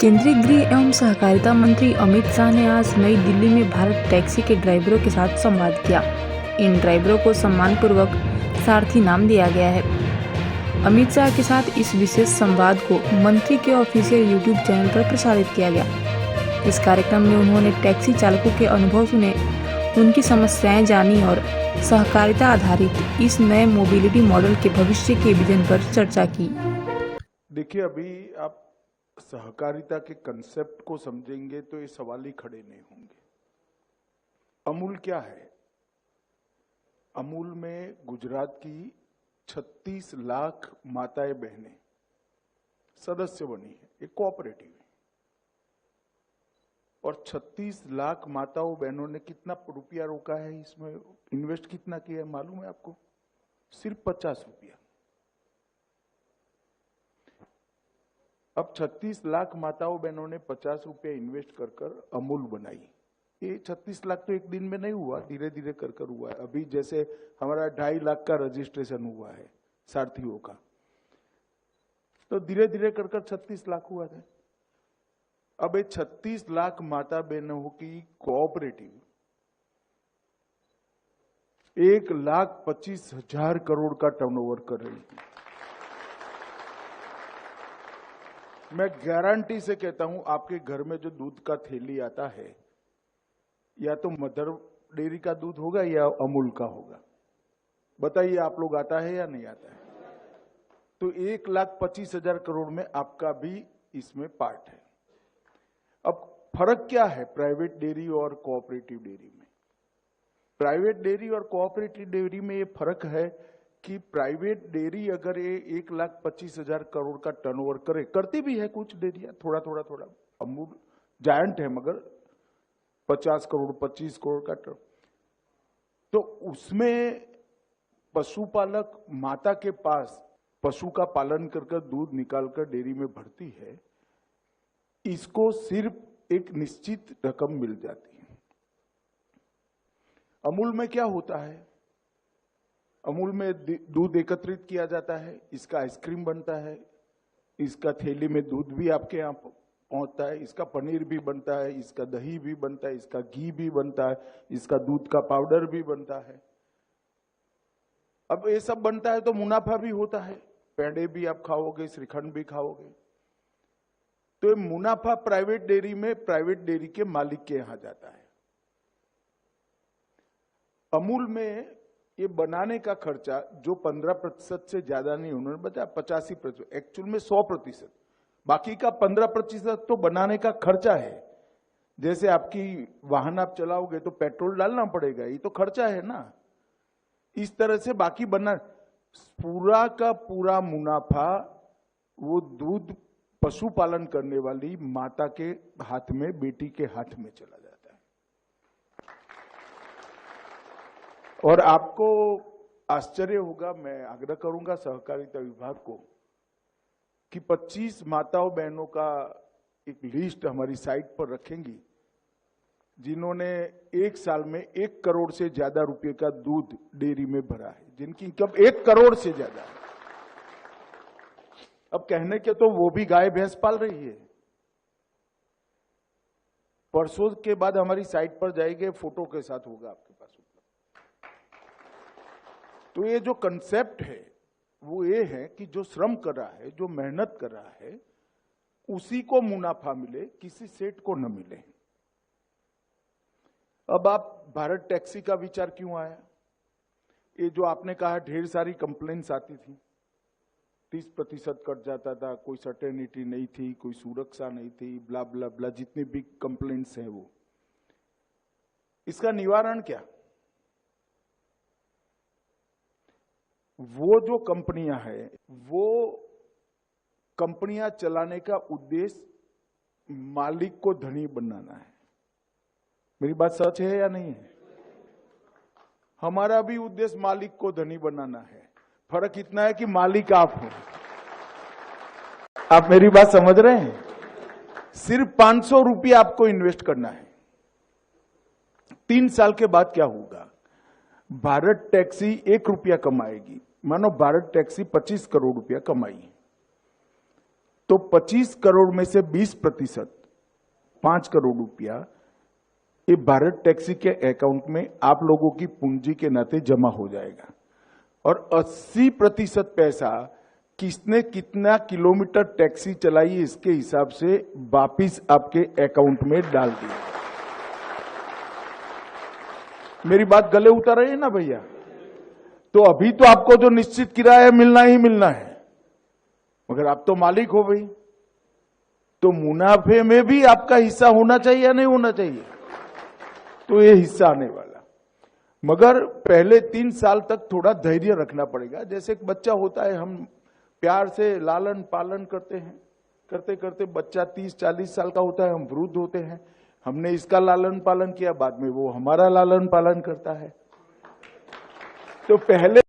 केंद्रीय गृह एवं सहकारिता मंत्री अमित शाह ने आज नई दिल्ली में भारत टैक्सी के ड्राइवरों के साथ संवाद किया। इन ड्राइवरों को सम्मानपूर्वक सारथी नाम दिया गया है। अमित शाह के साथ इस विशेष संवाद को मंत्री के ऑफिशियल यूट्यूब चैनल पर प्रसारित किया गया। इस कार्यक्रम में उन्होंने टैक्सी चालकों के अनुभव सुने, उनकी समस्याएं जानी और सहकारिता आधारित इस नए मोबिलिटी मॉडल के भविष्य के विजन पर चर्चा की। देखिए, अभी आप सहकारिता के कंसेप्ट को समझेंगे तो ये सवाल ही खड़े नहीं होंगे। अमूल क्या है? अमूल में गुजरात की 36 लाख माताएं बहनें सदस्य बनी है, एक कोऑपरेटिव है। और 36 लाख माताओं बहनों ने कितना रुपया रोका है, इसमें इन्वेस्ट कितना किया है मालूम है आपको? सिर्फ 50 रुपया। अब 36 लाख माताओं बहनों ने 50 रुपया इन्वेस्ट कर अमूल बनाई। ये 36 लाख तो एक दिन में नहीं हुआ, धीरे धीरे कर हुआ है। अभी जैसे हमारा 2.5 लाख का रजिस्ट्रेशन हुआ है सारथियों का, तो धीरे धीरे कर 36 लाख हुआ था। अब ये 36 लाख माता बहनों की कोऑपरेटिव 1,25,000 करोड़ का टर्नओवर कर रही थी। मैं गारंटी से कहता हूं, आपके घर में जो दूध का थैली आता है, या तो मदर डेयरी का दूध होगा या अमूल का होगा। बताइए, आप लोग आता है या नहीं आता है? तो 1,25,000 करोड़ में आपका भी इसमें पार्ट है। अब फर्क क्या है प्राइवेट डेयरी और कोऑपरेटिव डेयरी में? प्राइवेट डेयरी और कोऑपरेटिव डेयरी में ये फर्क है कि प्राइवेट डेयरी अगर ये 1,25,000 करोड़ का टर्नओवर करे, करती भी है कुछ डेयरियां, थोड़ा थोड़ा। अमूल जायंट है, मगर 50 करोड़ 25 करोड़ का टर्न, तो उसमें पशुपालक माता के पास पशु का पालन कर दूध निकालकर डेयरी में भरती है, इसको सिर्फ एक निश्चित रकम मिल जाती है। अमूल में क्या होता है? अमूल में दूध एकत्रित किया जाता है, इसका आइसक्रीम बनता है, इसका थैली में दूध भी आपके यहाँ पहुंचता है, इसका पनीर भी बनता है, इसका दही भी बनता है, इसका घी भी बनता है, इसका दूध का पाउडर भी बनता है। अब ये सब बनता है तो मुनाफा भी होता है, पेड़े भी आप खाओगे, श्रीखंड भी खाओगे। तो ये मुनाफा प्राइवेट डेयरी में प्राइवेट डेयरी के मालिक के यहां जाता है। अमूल में ये बनाने का खर्चा जो 15% से ज्यादा नहीं, उन्होंने बताया 85%, एक्चुअल में 100%, बाकी का 15% तो बनाने का खर्चा है। जैसे आपकी वाहन आप चलाओगे तो पेट्रोल डालना पड़ेगा, ये तो खर्चा है ना। इस तरह से बाकी बना पूरा का पूरा मुनाफा वो दूध पशुपालन करने वाली माता के हाथ में, बेटी के हाथ में चला जाता है। और आपको आश्चर्य होगा, मैं आग्रह करूंगा सहकारिता विभाग को कि 25 माताओं बहनों का एक लिस्ट हमारी साइट पर रखेंगी जिन्होंने एक साल में 1 करोड़ से ज्यादा रुपए का दूध डेयरी में भरा है, जिनकी इनकम 1 करोड़ से ज्यादा है। अब कहने के तो वो भी गाय भैंस पाल रही है। परसों के बाद हमारी साइट पर जाएंगे, फोटो के साथ होगा आपके पास। तो ये जो कंसेप्ट है वो ये है कि जो श्रम कर रहा है, जो मेहनत कर रहा है, उसी को मुनाफा मिले, किसी सेठ को न मिले। अब आप भारत टैक्सी का विचार क्यों आया? ये जो आपने कहा ढेर सारी कंप्लेंट्स आती थी, 30% कट जाता था, कोई सर्टेनिटी नहीं थी, कोई सुरक्षा नहीं थी, ब्ला ब्ला ब्ला, जितनी भी कंप्लेंट्स हैं वो, इसका निवारण क्या? वो जो कंपनियां हैं, वो कंपनियां चलाने का उद्देश्य मालिक को धनी बनाना है। मेरी बात सच है या नहीं है? हमारा भी उद्देश्य मालिक को धनी बनाना है। फर्क इतना है कि मालिक आप हो। आप मेरी बात समझ रहे हैं? सिर्फ 500 रुपया आपको इन्वेस्ट करना है। 3 साल के बाद क्या होगा? भारत टैक्सी 1 रुपया कमाएगी। मानो भारत टैक्सी 25 करोड़ रुपया कमाई, तो 25 करोड़ में से 20%, 5 करोड़ रुपया ये भारत टैक्सी के अकाउंट में आप लोगों की पूंजी के नाते जमा हो जाएगा और 80% पैसा किसने कितना किलोमीटर टैक्सी चलाई इसके हिसाब से वापिस आपके अकाउंट में डाल दिया। मेरी बात गले उतर रही है ना भैया? तो अभी तो आपको जो निश्चित किराया मिलना ही मिलना है, मगर आप तो मालिक हो भाई, तो मुनाफे में भी आपका हिस्सा होना चाहिए या नहीं होना चाहिए? तो ये हिस्सा आने वाला, मगर पहले 3 साल तक थोड़ा धैर्य रखना पड़ेगा। जैसे एक बच्चा होता है, हम प्यार से लालन पालन करते हैं, करते करते बच्चा 30-40 साल का होता है, हम वृद्ध होते हैं, हमने इसका लालन पालन किया, बाद में वो हमारा लालन पालन करता है। तो पहले